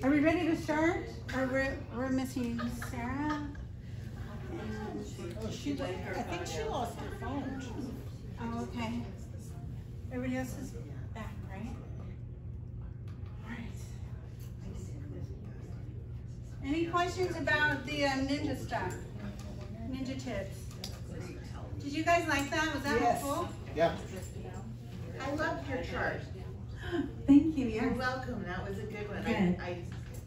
Are we ready to start? Or we're missing Sarah? Oh, I think she lost her phone. Oh, okay. Everybody else is back, right? All right. Any questions about the ninja stuff? Ninja tips. Did you guys like that? Was that helpful? Yeah. I loved your chart. Thank you. You're welcome. That was a good one. Good.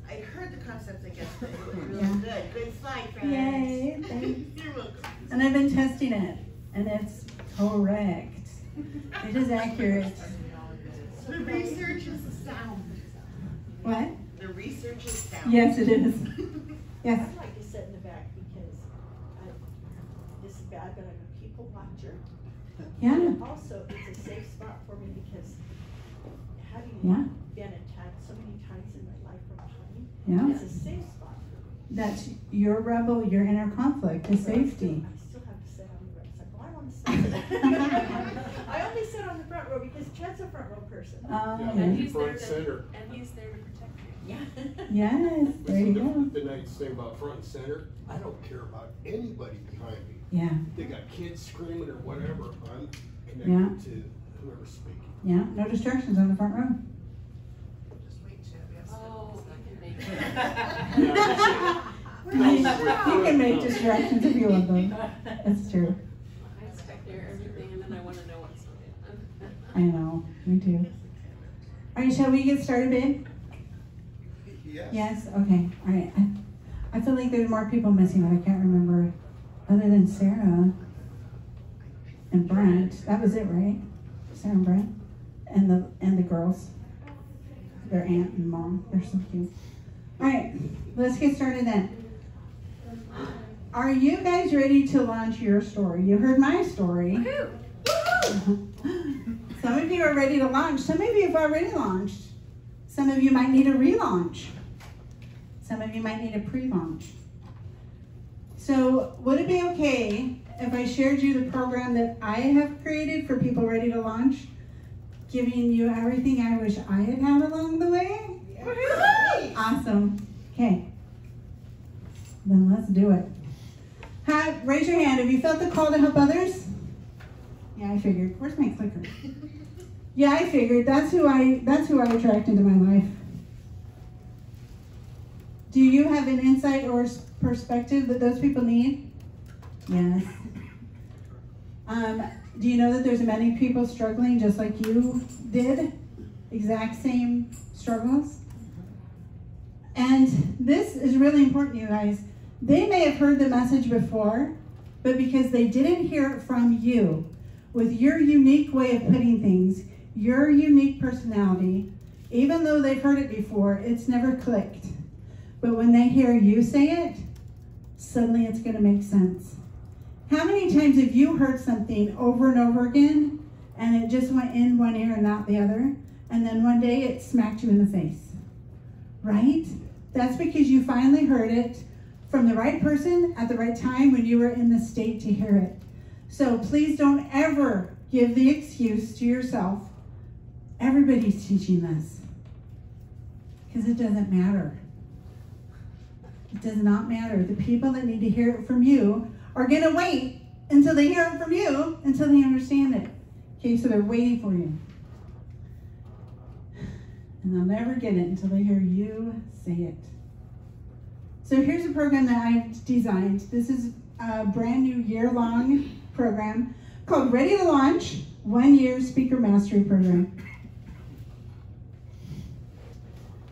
I heard the concepts, I guess, but it was really good. Good slide, friends. Yay, thanks. You're welcome. And I've been testing it, and it's correct. It is accurate. The research is sound. What? The research is sound. Yes, it is. Yes. I'd like to sit in the back because this is bad, but I'm a people watcher. Yeah. Also, it's a safe spot for me because having been attacked so many times in my life from behind, Yeah. it's a safe spot for me. That's your rebel, your inner conflict, is safety. I still have to sit on the right side. Well, I want to sit. I only sit on the front row because Chad's a front row person. And he's front center. And he's there to protect you. Yeah. Yes, there you go. The nice thing about front and center, I don't care about anybody behind me. Yeah, They got kids screaming or whatever. I'm connected Yeah. to whoever's speaking. yeah, no distractions on the front row. Just wait, Chad. We have Oh, You can make distractions if you want them. That's true. I expect there everything and then I want to know what's going on. I know, me too. All right, shall we get started, babe? Yes. Yes, okay, all right. I feel like there's more people missing, but I can't remember. Other than Sarah and Brent, that was it, right? Sarah and Brent, and the girls, their aunt and mom. They're so cute. All right, let's get started then. Are you guys ready to launch your story? You heard my story. Some of you are ready to launch. Some of you have already launched. Some of you might need a relaunch. Some of you might need a pre-launch. So would it be okay if I shared you the program that I have created for people ready to launch, giving you everything I wish I had had along the way? Yes. Awesome. Okay. Then let's do it. Raise your hand. Have you felt the call to help others? Yeah, I figured. Where's my clicker? Yeah, I figured. That's who I attract into my life. Do you have an insight or perspective that those people need? Yes. Do you know that there's many people struggling just like you did? Exact same struggles? And this is really important, you guys. They may have heard the message before, but because they didn't hear it from you, with your unique way of putting things, your unique personality, even though they've heard it before, it's never clicked. But when they hear you say it, suddenly it's going to make sense. How many times have you heard something over and over again, and it just went in one ear and not the other, and then one day it smacked you in the face? Right? That's because you finally heard it from the right person at the right time when you were in the state to hear it. So please don't ever give the excuse to yourself, everybody's teaching this. Because it doesn't matter. It does not matter. The people that need to hear it from you are going to wait until they hear it from you, until they understand it. Okay, so they're waiting for you. And they'll never get it until they hear you say it. So here's a program that I've designed. This is a brand new year-long program called Ready to Launch, 1 year speaker mastery program.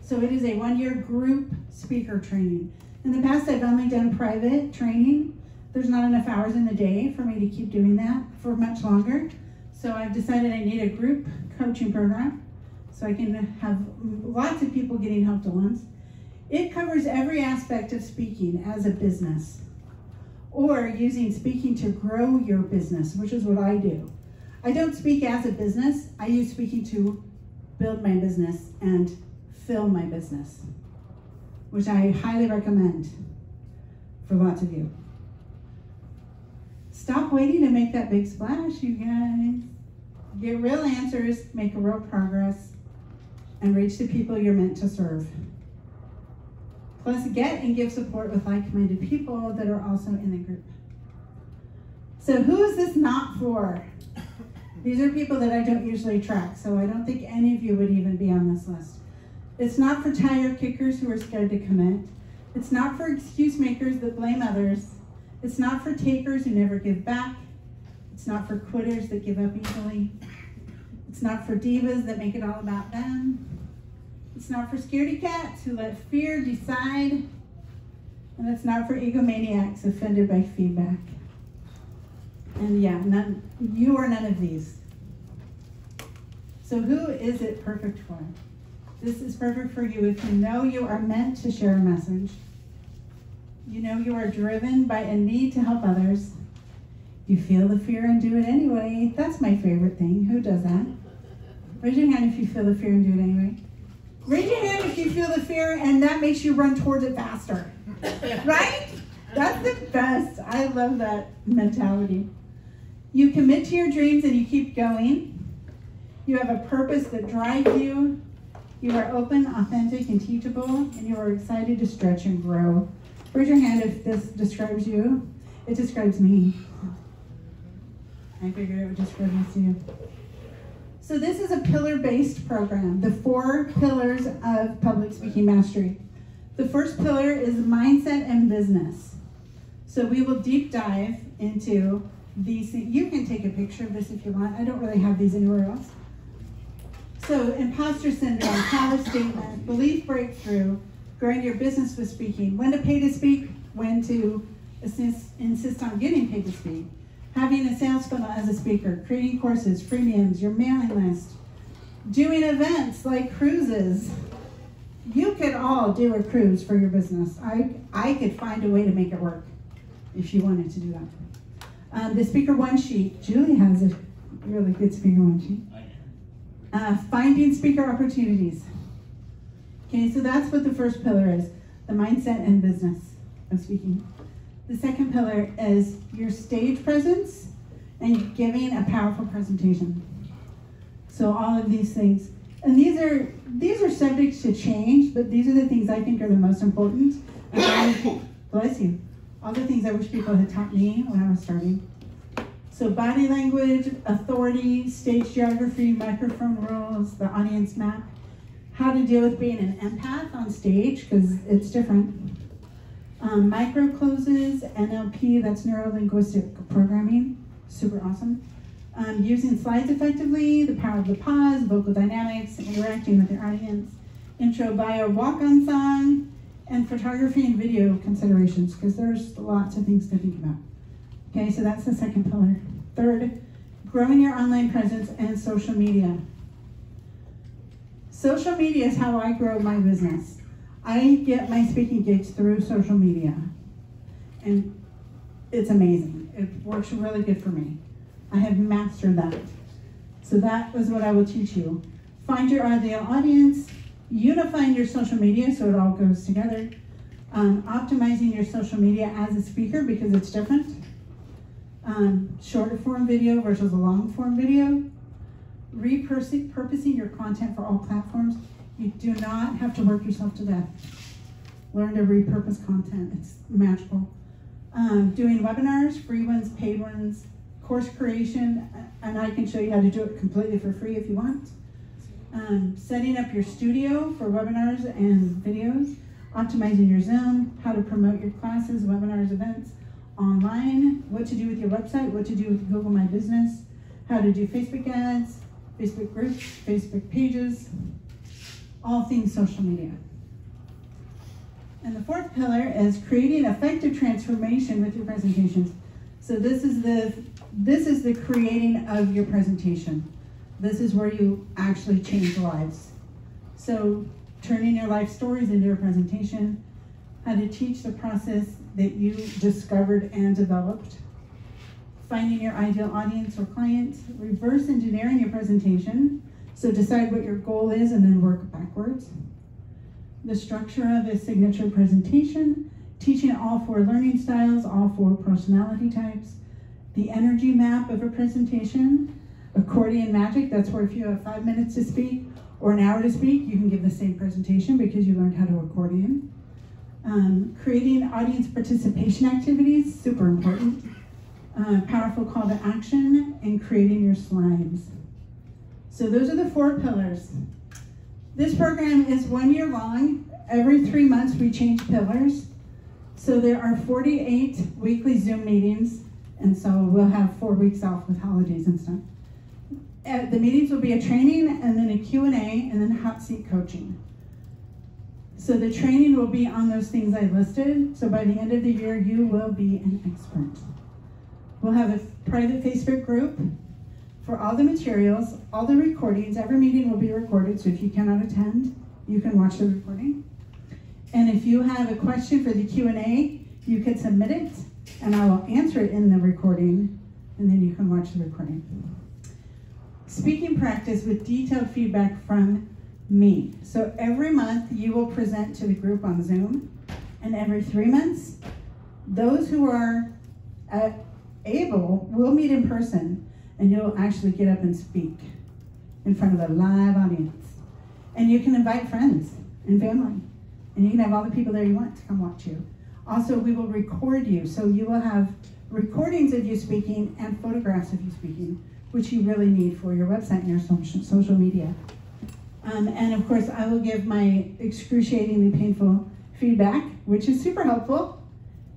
So it is a 1 year group speaker training. In the past, I've only done private training. There's not enough hours in the day for me to keep doing that for much longer. So I've decided I need a group coaching program so I can have lots of people getting helped at once. It covers every aspect of speaking as a business, or using speaking to grow your business, which is what I do. I don't speak as a business. I use speaking to build my business and fill my business, which I highly recommend for lots of you. Stop waiting to make that big splash, you guys. Get real answers, make a real progress, and reach the people you're meant to serve. Plus, get and give support with like-minded people that are also in the group. So who is this not for? These are people that I don't usually track, so I don't think any of you would even be on this list. It's not for tire kickers who are scared to commit. It's not for excuse makers that blame others. It's not for takers who never give back. It's not for quitters that give up easily. It's not for divas that make it all about them. It's not for scaredy cats who let fear decide. And it's not for egomaniacs offended by feedback. And yeah, you are none of these. So who is it perfect for? This is perfect for you if you know you are meant to share a message. You know you are driven by a need to help others. You feel the fear and do it anyway. That's my favorite thing. Who does that? Raise your hand if you feel the fear and do it anyway. Raise your hand if you feel the fear and that makes you run towards it faster. Right? That's the best. I love that mentality. You commit to your dreams and you keep going. You have a purpose that drives you. You are open, authentic, and teachable, and you are excited to stretch and grow. Raise your hand if this describes you. It describes me. I figured it would describe me to you. So this is a pillar-based program, the 4 pillars of public speaking mastery. The first pillar is mindset and business. So we will deep dive into these things. You can take a picture of this if you want. I don't really have these anywhere else. So imposter syndrome, power statement, belief breakthrough, growing your business with speaking, when to pay to speak, when to insist on getting paid to speak, having a sales funnel as a speaker, creating courses, freemiums, your mailing list, doing events like cruises. You could all do a cruise for your business. I could find a way to make it work if you wanted to do that. The speaker one sheet, Julie has a really good speaker one sheet. Finding speaker opportunities. Okay, so that's what the first pillar is, the mindset and business of speaking. The second pillar is your stage presence and giving a powerful presentation. So all of these things, and these are subjects to change, but these are the things I think are the most important. Bless you. All the things I wish people had taught me when I was starting. So body language, authority, stage geography, microphone rules, the audience map, how to deal with being an empath on stage, because it's different. Micro closes, NLP, that's neuro-linguistic programming, super awesome. Using slides effectively, the power of the pause, vocal dynamics, interacting with your audience, intro, bio, walk-on song, and photography and video considerations, because there's lots of things to think about. Okay, so that's the second pillar. Third, growing your online presence and social media. Social media is how I grow my business. I get my speaking gigs through social media, and it's amazing. It works really good for me. I have mastered that. So that was what I will teach you. Find your ideal audience, unifying your social media so it all goes together, optimizing your social media as a speaker because it's different. Shorter form video versus a long form video. Repurposing your content for all platforms. You do not have to work yourself to death. Learn to repurpose content. It's magical. Doing webinars, free ones, paid ones, course creation, and I can show you how to do it completely for free if you want. Setting up your studio for webinars and videos. Optimizing your Zoom, how to promote your classes, webinars, events online, what to do with your website, what to do with Google My Business, how to do Facebook ads, Facebook groups, Facebook pages, all things social media. And the fourth pillar is creating effective transformation with your presentations. So this is the creating of your presentation. This is where you actually change lives. So turning your life stories into your presentation, how to teach the process that you discovered and developed, finding your ideal audience or client, reverse engineering your presentation, so decide what your goal is and then work backwards. The structure of a signature presentation, teaching all 4 learning styles, all 4 personality types, the energy map of a presentation, accordion magic, that's where if you have 5 minutes to speak or an hour to speak, you can give the same presentation because you learned how to accordion. Creating audience participation activities, super important. Powerful call to action, and creating your slides. So those are the 4 pillars. This program is 1 year long. Every 3 months we change pillars. So there are 48 weekly Zoom meetings, and so we'll have 4 weeks off with holidays and stuff. The meetings will be a training, and then a Q&A, and then hot seat coaching. So the training will be on those things I listed. So by the end of the year, you will be an expert. We'll have a private Facebook group for all the materials, all the recordings. Every meeting will be recorded, so if you cannot attend, you can watch the recording. And if you have a question for the Q&A, you could submit it, and I will answer it in the recording, and then you can watch the recording. Speaking practice with detailed feedback from me. So every month you will present to the group on Zoom, and every 3 months, those who are able will meet in person, and you'll actually get up and speak in front of a live audience. And you can invite friends and family, and you can have all the people there you want to come watch you. Also, we will record you, so you will have recordings of you speaking and photographs of you speaking, which you really need for your website and your social media. And of course, I will give my excruciatingly painful feedback, which is super helpful.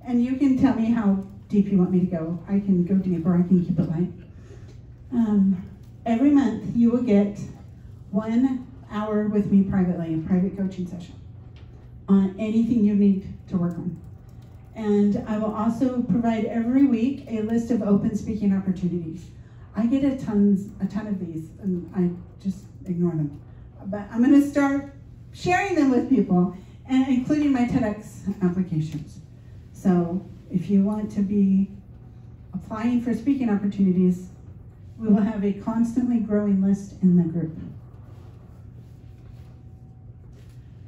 And you can tell me how deep you want me to go. I can go deep, or I can keep it light. Every month, you will get 1 hour with me privately, a private coaching session on anything you need to work on. And I will also provide every week a list of open speaking opportunities. I get a ton of these, and I just ignore them. But I'm going to start sharing them with people, and including my TEDx applications. So if you want to be applying for speaking opportunities, we will have a constantly growing list in the group.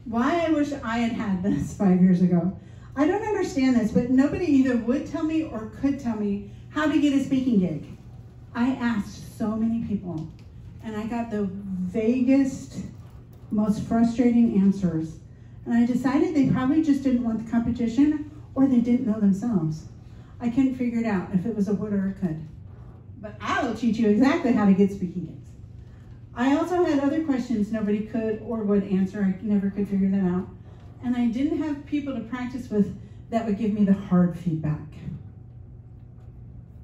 Why I wish I had had this 5 years ago. I don't understand this, but nobody either would tell me or could tell me how to get a speaking gig. I asked so many people, and I got the vaguest, most frustrating answers. And I decided they probably just didn't want the competition, or they didn't know themselves. I couldn't figure it out if it was a would or a could. But I will teach you exactly how to get speaking gigs. I also had other questions nobody could or would answer. I never could figure that out. And I didn't have people to practice with that would give me the hard feedback.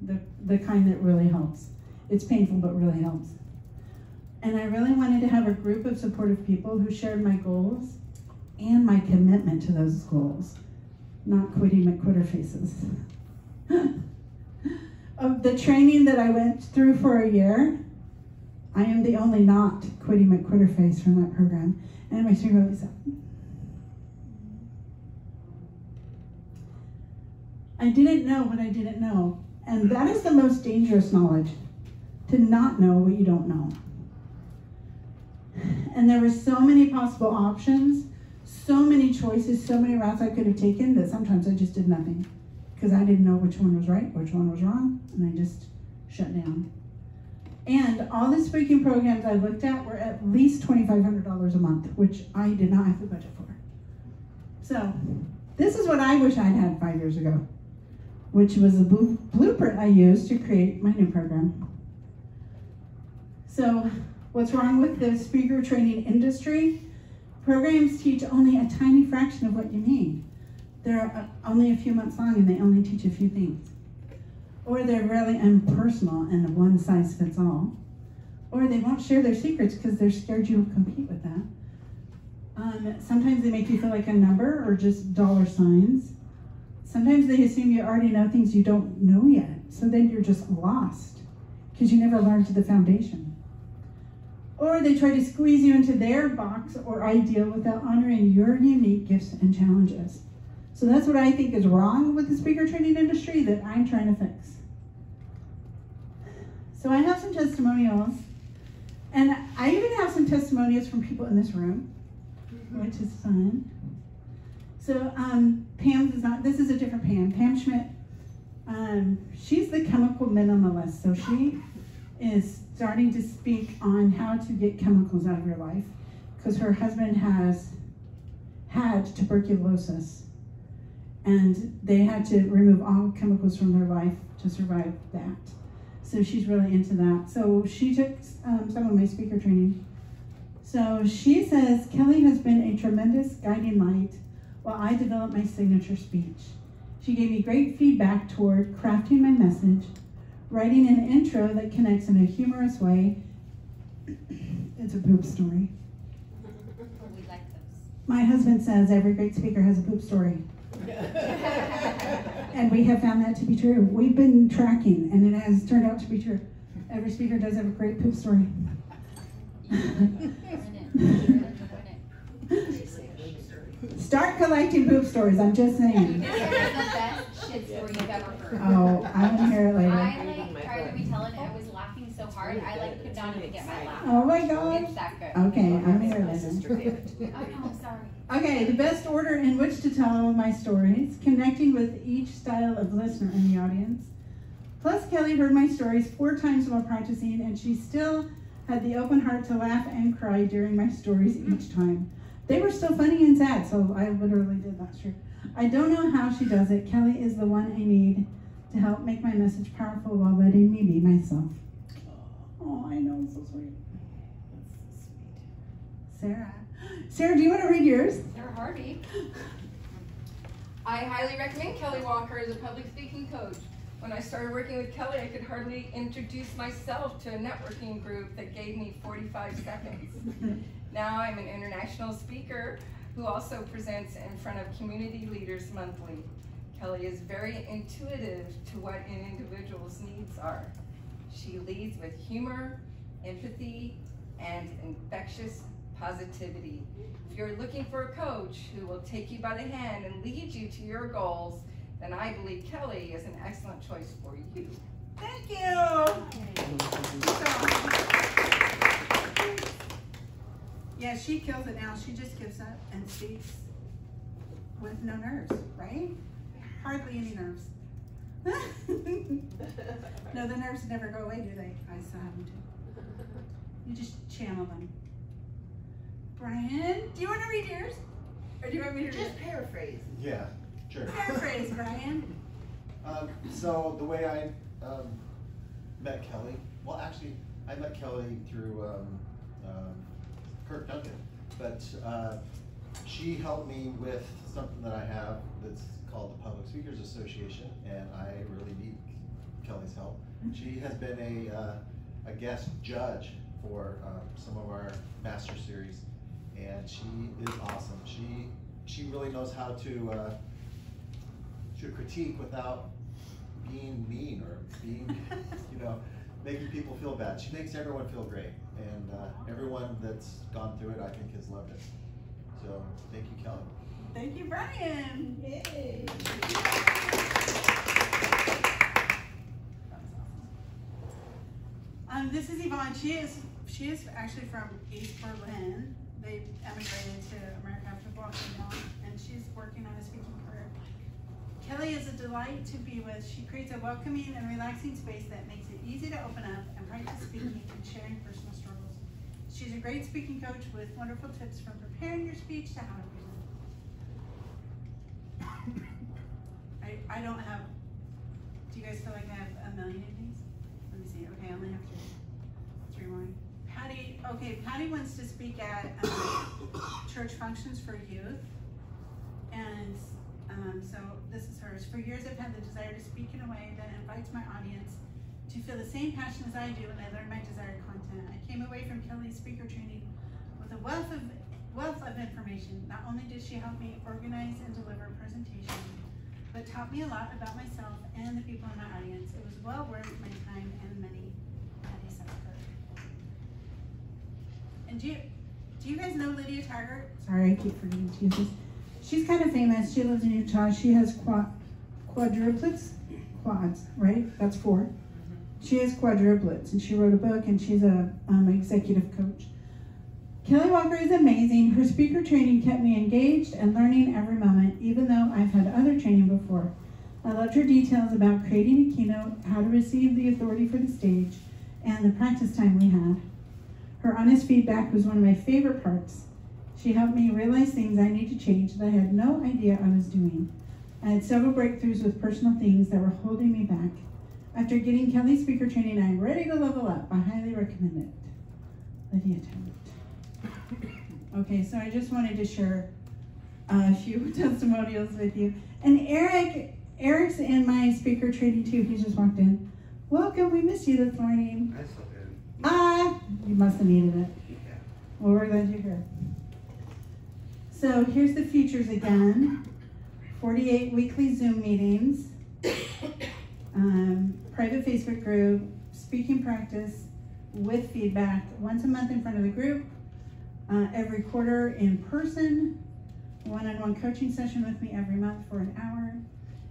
The kind that really helps. It's painful, but really helps. And I really wanted to have a group of supportive people who shared my goals and my commitment to those goals, not quitting McQuitter faces. Of the training that I went through for a year, I am the only not quitting McQuitter face from that program. And it makes me really sad. I didn't know what I didn't know. And that is the most dangerous knowledge, to not know what you don't know. And there were so many possible options, so many choices, so many routes I could have taken that sometimes I just did nothing because I didn't know which one was right, which one was wrong, and I just shut down. And all the speaking programs I looked at were at least $2,500 a month, which I did not have the budget for. So this is what I wish I'd had 5 years ago, which was the blueprint I used to create my new program. So what's wrong with the speaker training industry? Programs teach only a tiny fraction of what you need. They're only a few months long and they only teach a few things. Or they're really impersonal and one size fits all. Or they won't share their secrets because they're scared you'll compete with that. Sometimes they make you feel like a number or just dollar signs. Sometimes they assume you already know things you don't know yet. So then you're just lost because you never learned the foundation. Or they try to squeeze you into their box or ideal without honoring your unique gifts and challenges. So that's what I think is wrong with the speaker training industry that I'm trying to fix. So I have some testimonials, and I even have some testimonials from people in this room, which is fun. So Pam is not, this is a different Pam. Pam Schmidt, she's the chemical minimalist. So she is starting to speak on how to get chemicals out of your life because her husband has had tuberculosis And they had to remove all chemicals from their life to survive that. So she's really into that. So she took some of my speaker training. So she says, Kelly has been a tremendous guiding light while I developed my signature speech. She gave me great feedback toward crafting my message, writing an intro that connects in a humorous way. It's a poop story. We like those. My husband says every great speaker has a poop story. And we have found that to be true. We've been tracking, and it has turned out to be true. Every speaker does have a great poop story. Start collecting poop stories, I'm just saying. This is the best shit story you've ever heard. Oh, I want to hear it later. I tried to retell it, I was laughing so hard, I could not even get my laugh. Oh my gosh. It's that good. Okay, I'm going to hear it later. Oh no, sorry. Okay, the best order in which to tell my stories, connecting with each style of listener in the audience. Plus, Kelly heard my stories 4 times while practicing, and she still had the open heart to laugh and cry during my stories each time. They were still funny and sad, so I literally did that. Sure. I don't know how she does it. Kelly is the one I need to help make my message powerful while letting me be myself. Oh, I know, so sweet. Sarah. Sarah, do you want to read yours? Sarah Harvey. I highly recommend Kelly Walker as a public speaking coach. When I started working with Kelly, I could hardly introduce myself to a networking group that gave me 45 seconds. Now I'm an international speaker who also presents in front of community leaders monthly. Kelly is very intuitive to what an individual's needs are. She leads with humor, empathy, and infectious positivity. If you're looking for a coach who will take you by the hand and lead you to your goals, then I believe Kelly is an excellent choice for you. Thank you. Yeah, she kills it now. She just gives up and speaks with no nerves, right? Hardly any nerves. No, the nerves never go away, do they? I still have them too. You just channel them. Brian, do you want to read yours? Or do you want me to read? Just paraphrase. Yeah, sure. Paraphrase, Brian. So the way I met Kelly, well, actually, I met Kelly through Kirk Duncan, but she helped me with something that I have that's called the Public Speakers Association, and I really need Kelly's help. She has been a guest judge for some of our master series, and she is awesome. She really knows how to critique without being mean or being, making people feel bad. She makes everyone feel great, and everyone that's gone through it, I think, has loved it. So, thank you, Kelly. Thank you, Brian. Yay. This is Yvonne. She is actually from East Berlin. They emigrated to America after the wall came down, and she's working on a speaking career. Kelly is a delight to be with. She creates a welcoming and relaxing space that makes it easy to open up and practice speaking and sharing personal struggles. She's a great speaking coach with wonderful tips from preparing your speech to how to present. I don't have, do you guys feel like I have a million of these? Let me see, okay, I only have three more. Patty wants to speak at church functions for youth. And so this is hers. For years I've had the desire to speak in a way that invites my audience to feel the same passion as I do when I learn my desired content. I came away from Kelly's speaker training with a wealth of information. Not only did she help me organize and deliver a presentation, but taught me a lot about myself and the people in my audience. It was well worth my time and money. Patty Seneca. And do you guys know Lydia Taggart? Sorry, I keep forgetting to use this. She's kind of famous. She lives in Utah. She has quadruplets, right? That's 4. She has quadruplets, and she wrote a book, and she's a executive coach. Kelly Walker is amazing. Her speaker training kept me engaged and learning every moment, even though I've had other training before. I loved her details about creating a keynote, how to receive the authority for the stage, and the practice time we had. Her honest feedback was one of my favorite parts. She helped me realize things I need to change that I had no idea I was doing. I had several breakthroughs with personal things that were holding me back. After getting Kelly's speaker training, I'm ready to level up. I highly recommend it. Lydia Talent. Okay, so I just wanted to share a few testimonials with you. And Eric's in my speaker training too. He just walked in. Welcome, we missed you this morning. I still did. Ah, you must have needed it. Yeah. Well, we're glad you're here. So here's the features again. 48 weekly Zoom meetings, private Facebook group, speaking practice with feedback, once a month in front of the group, every quarter in person, one-on-one coaching session with me every month for an hour,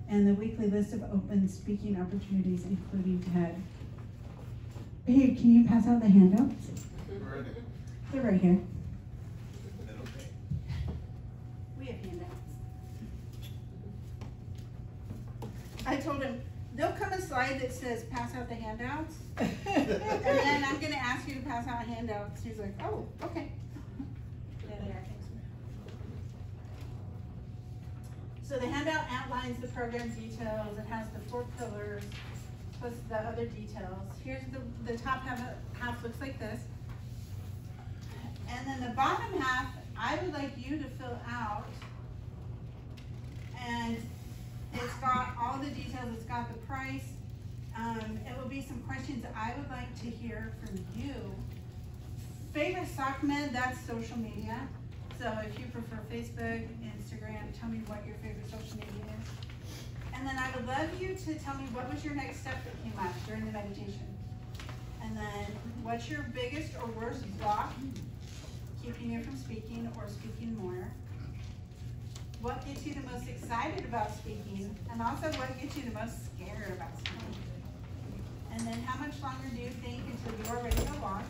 and the weekly list of open speaking opportunities, including TED. Babe, can you pass out the handouts? They're right here. We have handouts. I told him, there'll come a slide that says pass out the handouts, and then I'm gonna ask you to pass out handouts. He's like, oh, okay. There they are, thanks. So the handout outlines the program details. It has the 4 pillars, plus the other details. Here's the top half looks like this. And then the bottom half, I would like you to fill out. And it's got all the details, it's got the price. It will be some questions I would like to hear from you. Favorite SOCMED, that's social media. So if you prefer Facebook, Instagram, tell me what your favorite social media is. And then I would love you to tell me what was your next step that came up during the meditation. And then what's your biggest or worst block keeping you from speaking or speaking more? What gets you the most excited about speaking, and also what gets you the most scared about speaking? And then how much longer do you think until you're ready to launch?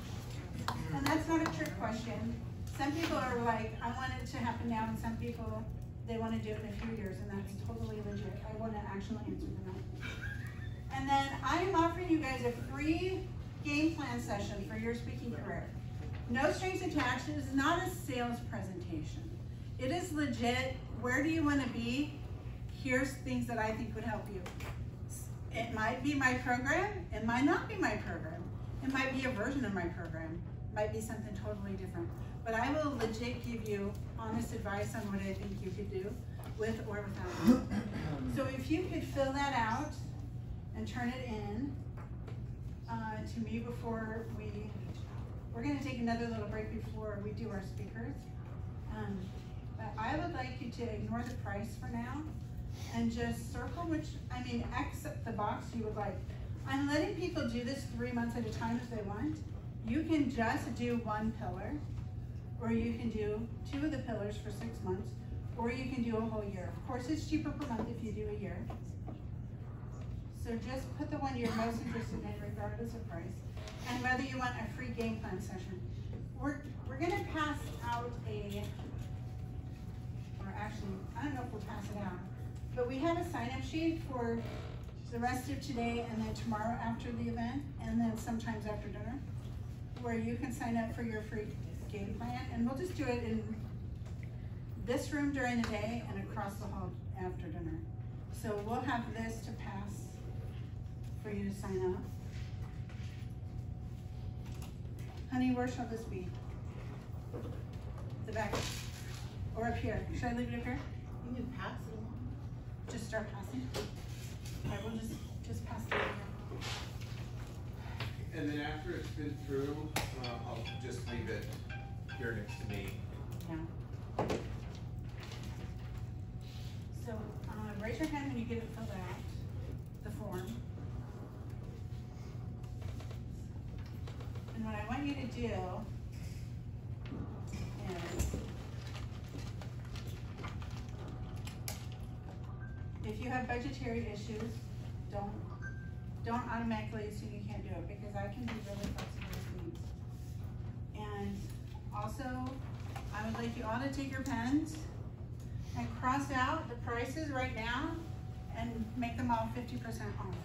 And that's not a trick question. Some people are like, I want it to happen now, and some people, they want to do it in a few years, and that's totally legit. I want to actually answer them. And then I am offering you guys a free game plan session for your speaking career. No strings attached. It is not a sales presentation. It is legit. Where do you want to be? Here's things that I think would help you. It might be my program. It might not be my program. It might be a version of my program. It might be something totally different. But I will legit give you honest advice on what I think you could do with or without me. So if you could fill that out and turn it in to me before we're going to take another little break before we do our speakers. But I would like you to ignore the price for now and just circle X the box you would like. I'm letting people do this 3 months at a time if they want. You can just do 1 pillar, or you can do 2 of the pillars for 6 months, or you can do a whole year. Of course, it's cheaper per month if you do a year. So just put the one you're most interested in regardless of price, and whether you want a free game plan session. We're gonna pass out I don't know if we'll pass it out, but we have a sign-up sheet for the rest of today and then tomorrow after the event, and then sometimes after dinner, where you can sign up for your free game plan, and we'll just do it in this room during the day and across the hall after dinner. So we'll have this to pass for you to sign up. Honey, where shall this be? The back, or up here? Should I leave it up here? You can pass it along. Just start passing. I will just pass it over. And then after it's been through, I'll just leave it here next to me. Yeah. So raise your hand when you get it filled out, the form. And what I want you to do is, if you have budgetary issues, don't automatically assume you can't do it, because I can be really flexible with needs. And also, I would like you all to take your pens and cross out the prices right now and make them all 50% off.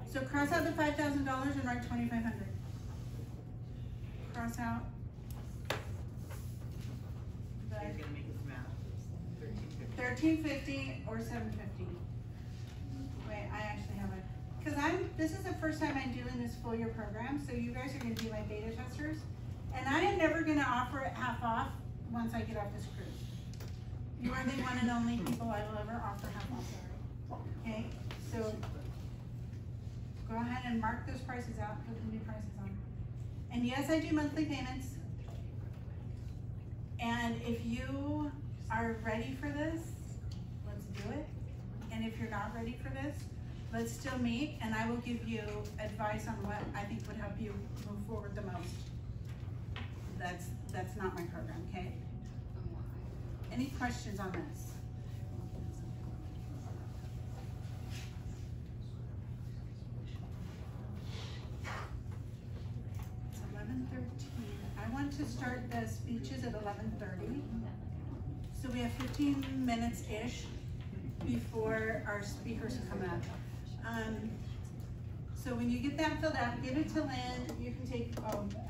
So cross out the $5,000 and write $2,500. Cross out. You're gonna make us mad. 1350. $13.50 or $7.50. Wait, I actually have it. Cause this is the first time I'm doing this full year program, so you guys are gonna be my beta testers. And I am never gonna offer it half off once I get off this cruise. You are the one and only people I will ever offer half off. Okay, so go ahead and mark those prices out, put the new prices on. And yes, I do monthly payments. And if you are ready for this, let's do it. And if you're not ready for this, let's still meet and I will give you advice on what I think would help you move forward the most. That's not my program, okay? Any questions on this? It's 11:13. I want to start the speeches at 11:30. So we have 15 minutes-ish before our speakers come up. So when you get that filled out, give it to Lynn. You can take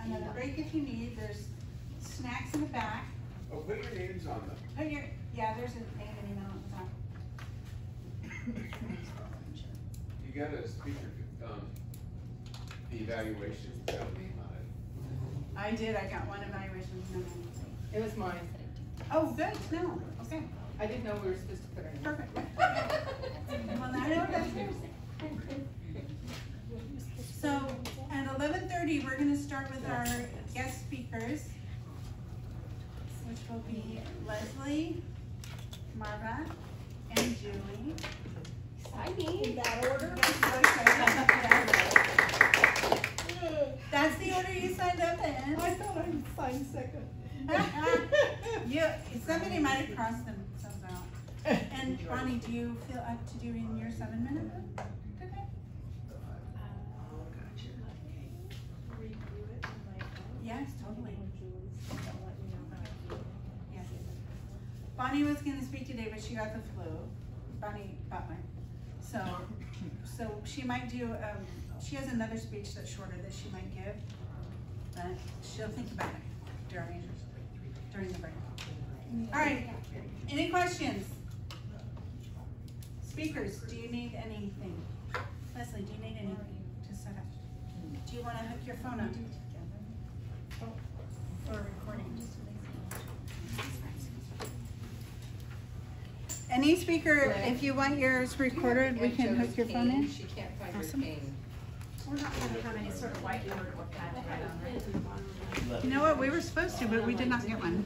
another break if you need. There's snacks in the back. Oh, put your names on them. Put your, yeah, there's an name and email on the top. You got a speaker, the evaluation, got a name on it. I did, I got one evaluation. No, no, It was mine. oh, good, no, okay, I didn't know we were supposed to put our name. perfect. Well, now I know that's yours. So at 11:30, we're gonna start with our guest speakers, which will be Leslie, Marva, and Julie. Exciting. In that order? That's the order you signed up in. I thought I signed second. Somebody might have crossed themselves out. And Bonnie, do you feel up to doing your 7-minute one? Okay. Review it and like. Yes, totally. Julie's gonna let me know how to do it. Yes. Bonnie was gonna speak today, but she got the flu. Bonnie Butler. So she might do, she has another speech that's shorter that she might give, but she'll think about it during the break. All right, any questions? Speakers, do you need anything? Leslie, do you need anything to set up? Do you wanna hook your phone up? For recording? Any speaker, if you want yours recorded, we can hook your phone in. She can't find Awesome. her cane. We're not gonna have any sort of whiteboard or pad to write on, right? You know what, we were supposed to, but we did not get one.